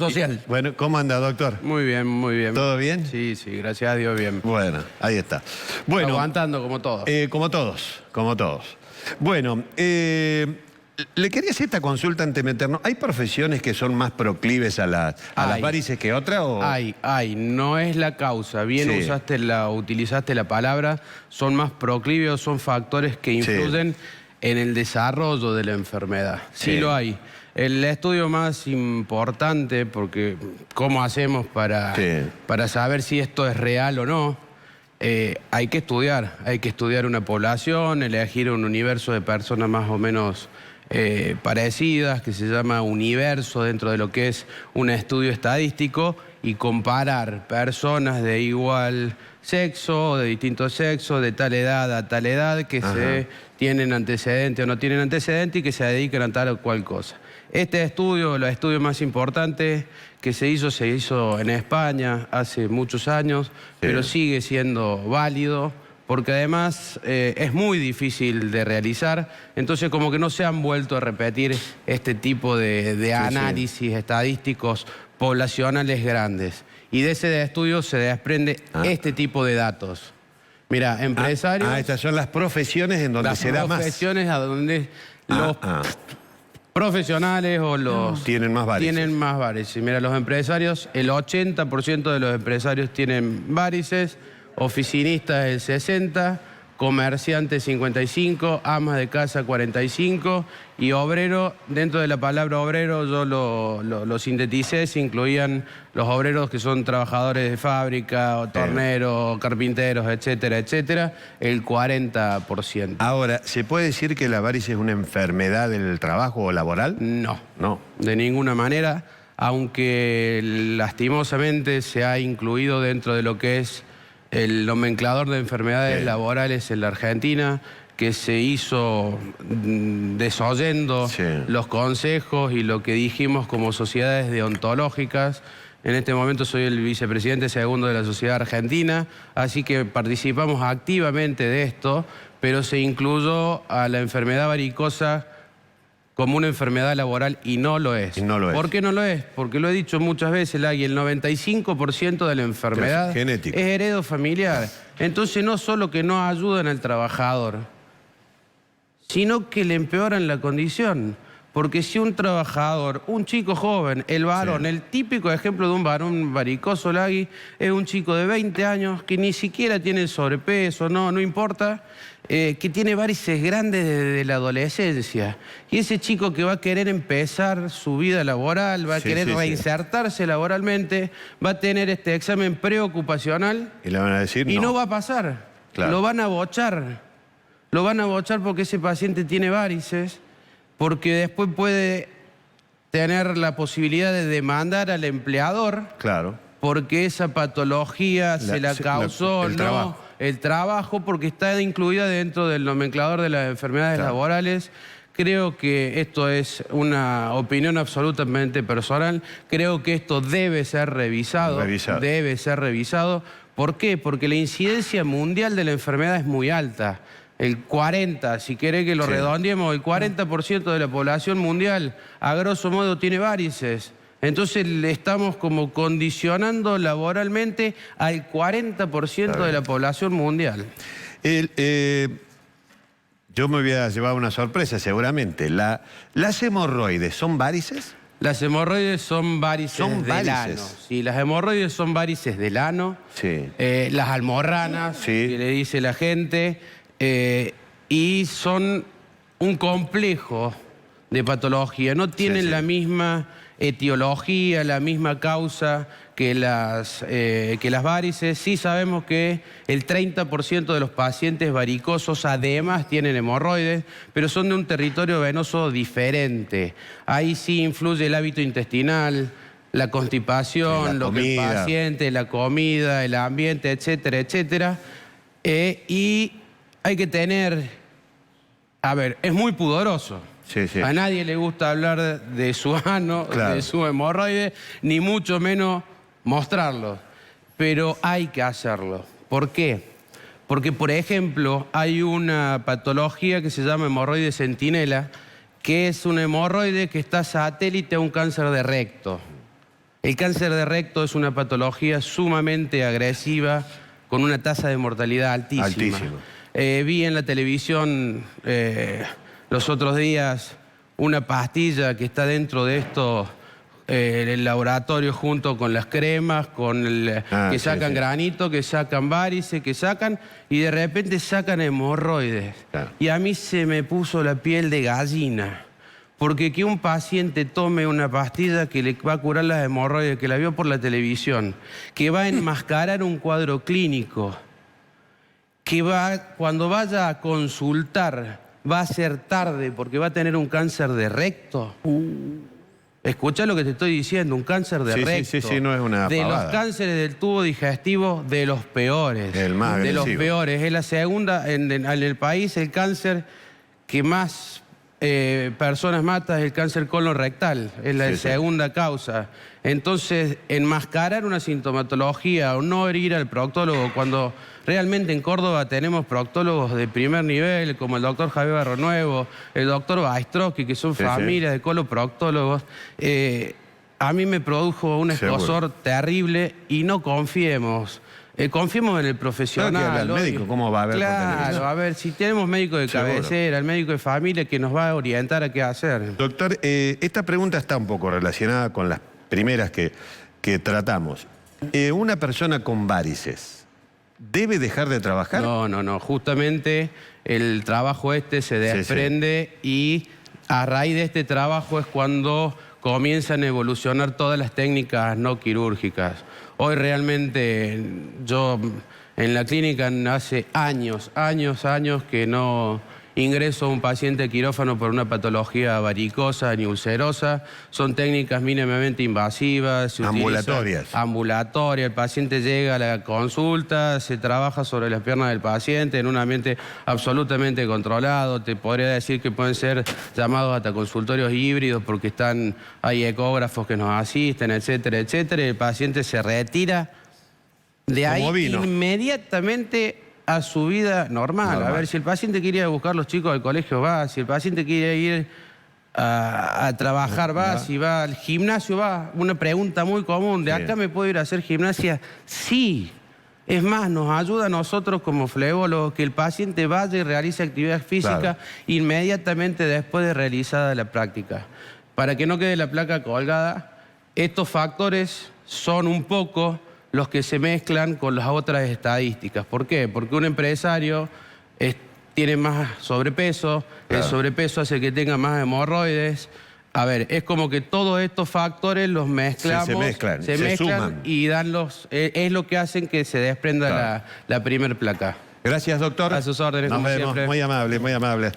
social. Bueno, ¿cómo anda, doctor? Muy bien, muy bien. ¿Todo bien? Sí, sí, gracias a Dios, bien. Bueno, ahí está. Bueno, aguantando como todos. como todos, como todos. Bueno, le quería hacer esta consulta antes de meternos. ¿Hay profesiones que son más proclives a las varices que otras? O... No es la causa. Bien Sí. utilizaste la palabra. Son más proclives, son factores que influyen en el desarrollo de la enfermedad. Sí lo hay. El estudio más importante, porque ¿cómo hacemos para saber si esto es real o no? Hay que estudiar una población, elegir un universo de personas más o menos parecidas, que se llama universo dentro de lo que es un estudio estadístico, y comparar personas de igual sexo, de distinto sexo, de tal edad a tal edad, que se tienen antecedente o no tienen antecedente y que se dedican a tal o cual cosa. Este estudio, el estudio más importante que se hizo en España hace muchos años, pero sigue siendo válido, porque además es muy difícil de realizar, entonces como que no se han vuelto a repetir este tipo de análisis estadísticos poblacionales grandes. Y de ese estudio se desprende este tipo de datos. Mira, empresarios... estas son las profesiones en donde se da más. Las profesiones a donde los profesionales o los... Tienen más varices. Tienen más varices. Mira, los empresarios, el 80% de los empresarios tienen varices, oficinistas el 60%, comerciantes 55%, amas de casa 45%, y obrero, dentro de la palabra obrero yo lo sinteticé, se incluían los obreros que son trabajadores de fábrica, o torneros, carpinteros, etcétera, etcétera, el 40%. Ahora, ¿se puede decir que la varice es una enfermedad del trabajo o laboral? No, de ninguna manera, aunque lastimosamente se ha incluido dentro de lo que es el nomenclador de enfermedades laborales en la Argentina, que se hizo desoyendo los consejos y lo que dijimos como sociedades deontológicas. En este momento soy el vicepresidente segundo de la Sociedad Argentina, así que participamos activamente de esto, pero se incluyó a la enfermedad varicosa como una enfermedad laboral y no lo es. ¿Por qué no lo es? Porque lo he dicho muchas veces, Lagui, el 95% de la enfermedad es heredo familiar. Entonces no solo que no ayudan al trabajador, sino que le empeoran la condición. Porque si un trabajador, un chico joven, el varón, el típico ejemplo de un varón varicoso, Lagui, es un chico de 20 años que ni siquiera tiene sobrepeso, no importa, que tiene varices grandes desde la adolescencia. Y ese chico que va a querer empezar su vida laboral, va a querer reinsertarse laboralmente, va a tener este examen preocupacional y le van a decir no va a pasar. Lo van a bochar. Lo van a bochar porque ese paciente tiene varices, porque después puede tener la posibilidad de demandar al empleador, porque esa patología se la causó el trabajo, porque está incluida dentro del nomenclador de las enfermedades laborales. Creo que esto es una opinión absolutamente personal. Creo que esto debe ser revisado. Debe ser revisado. ¿Por qué? Porque la incidencia mundial de la enfermedad es muy alta. El 40, si querés que lo redondeemos, el 40% de la población mundial, a grosso modo, tiene varices. Entonces le estamos como condicionando laboralmente al 40% de la población mundial. Yo me voy a llevar una sorpresa seguramente. ¿Las hemorroides son varices? Las hemorroides son varices del ano. Sí, las hemorroides son varices del ano. Las almorranas, que le dice la gente, y son un complejo de patología. No tienen la misma etiología, la misma causa que las varices. Sí sabemos que el 30% de los pacientes varicosos además tienen hemorroides, pero son de un territorio venoso diferente. Ahí sí influye el hábito intestinal, la constipación, lo que el paciente, la comida, el ambiente, etcétera, etcétera. Y hay que tener... A ver, es muy pudoroso. A nadie le gusta hablar de su ano, de su hemorroide, ni mucho menos mostrarlo. Pero hay que hacerlo. ¿Por qué? Porque, por ejemplo, hay una patología que se llama hemorroide centinela, que es una hemorroide que está satélite a un cáncer de recto. El cáncer de recto es una patología sumamente agresiva con una tasa de mortalidad altísima. Altísima. Vi en la televisión los otros días una pastilla que está dentro de esto, el laboratorio junto con las cremas, que sacan granito, que sacan varices, que sacan, y de repente sacan hemorroides. Claro. Y a mí se me puso la piel de gallina. Porque que un paciente tome una pastilla que le va a curar las hemorroides, que la vio por la televisión, que va a enmascarar un cuadro clínico, que cuando vaya a consultar va a ser tarde porque va a tener un cáncer de recto. Escucha lo que te estoy diciendo, un cáncer de recto. Sí, no es una de pavada. los cánceres del tubo digestivo, de los peores. El más agresivo. De los peores. Es la segunda, en el país, el cáncer que más personas mata es el cáncer colorectal. Es la segunda causa. Entonces, enmascarar una sintomatología o no ir al proctólogo, cuando realmente en Córdoba tenemos proctólogos de primer nivel, como el doctor Javier Barronuevo, el doctor Baistrowski, que son familias de coloproctólogos, a mí me produjo un escozor terrible y no confiemos. Confiemos en el profesional. Claro, que habla el médico, ¿cómo va a ver? Claro, a ver, si tenemos médico de cabecera, el médico de familia que nos va a orientar a qué hacer. Doctor, esta pregunta está un poco relacionada con las primeras que tratamos. ¿Una persona con varices debe dejar de trabajar? No. Justamente el trabajo se desprende y a raíz de este trabajo es cuando comienzan a evolucionar todas las técnicas no quirúrgicas. Hoy realmente yo en la clínica hace años que no ingreso a un paciente a quirófano por una patología varicosa ni ulcerosa. Son técnicas mínimamente invasivas. Ambulatorias. Ambulatoria. El paciente llega a la consulta, se trabaja sobre las piernas del paciente en un ambiente absolutamente controlado. Te podría decir que pueden ser llamados hasta consultorios híbridos porque hay ecógrafos que nos asisten, etcétera, etcétera. Y el paciente se retira de ahí inmediatamente a su vida normal. A ver, si el paciente quiere ir a buscar a los chicos al colegio, va. Si el paciente quiere ir a trabajar, va. Si va al gimnasio, va. Una pregunta muy común, ¿de acá me puedo ir a hacer gimnasia? Sí. Es más, nos ayuda a nosotros como flebólogos que el paciente vaya y realice actividad física inmediatamente después de realizada la práctica. Para que no quede la placa colgada, estos factores son un poco los que se mezclan con las otras estadísticas. ¿Por qué? Porque un empresario tiene más sobrepeso, el sobrepeso hace que tenga más hemorroides. A ver, es como que todos estos factores los mezclamos, se mezclan suman. Y dan es lo que hacen que se desprenda la primer placa. Gracias, doctor. A sus órdenes, Nos como vemos. siempre. Muy amable, muy amable.